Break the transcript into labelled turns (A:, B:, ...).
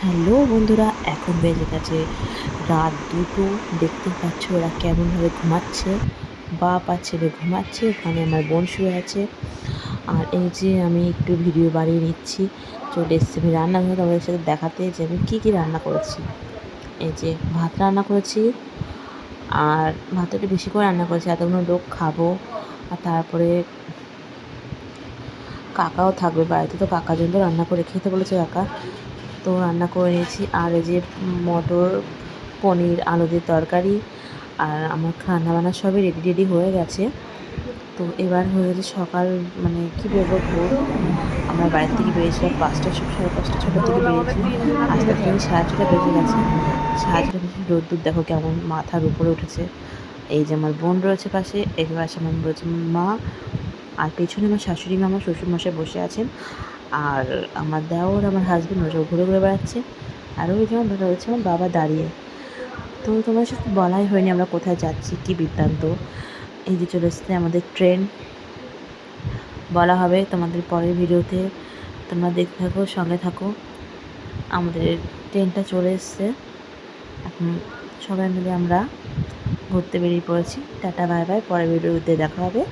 A: Hello বন্ধুরা, এখন বেজে গেছে রাত 2টো। দেখতে পাচ্ছ ওরা কেমনভাবে ঘুমাচ্ছে। বাপ আর ছেলে ঘুমাচ্ছে, ওখানে আমার বোন শুয়ে আছে। আর এই যে আমি একটু ভিডিও বানিয়ে নিচ্ছি, চলে এসেছি আমি রান্নাঘরে তোমাদের সাথে দেখাতে যে আমি কী রান্না করেছি। এই যে ভাত রান্না করেছি, আর ভাতটা একটু বেশি করে রান্না করেছি, এতগুলো লোক খাবো। আর তারপরে কাকাও থাকবে বাড়িতে, তো কাকার জন্য রান্না করে খেতে বলেছে কাকা, তো রান্না করে নিয়েছি। আর এই যে মটর পনির আলু দিয়ে তরকারি, আর আমার রান্নাবান্না সবই রেডি হয়ে গেছে। তো এবার হয়ে গেছে সকাল, মানে কী বলবো, ভোর। আমরা বাড়ির থেকে বেরিয়েছিলাম 5টা, 5:30 6টার থেকে বেরিয়েছি। আস্তে আস্তে 6:30 বেজে গেছে। 6:30 বেজে রোদ্দুর দেখো কেমন মাথার উপরে উঠেছে। এই যে আমার বোন রয়েছে পাশে, এর পাশে আমার রয়েছে মা, আর পেছনে আমার শাশুড়ি মা, আমার শ্বশুরমশাই বসে আছেন। আর আমার দেওর, আমার হাজবেন্ড ওরা সব ঘুরে ঘুরে বেড়াচ্ছে। আর ওই যেমন রয়েছে আমার বাবা দাঁড়িয়ে। তো তোমার সাথে বলাই হয়নি আমরা কোথায় যাচ্ছি, কী বৃত্তান্ত। এই যে চলে এসছে আমাদের ট্রেন, বলা হবে তোমাদের পরের ভিডিওতে। তোমরা দেখতে থাকো, সঙ্গে থাকো। আমাদের ট্রেনটা চলে এসছে, এখন সবাই মিলে আমরা ঘুরতে বেরিয়ে পড়েছি। টাটা বাই বাই, পরের ভিডিওতে দেখা হবে।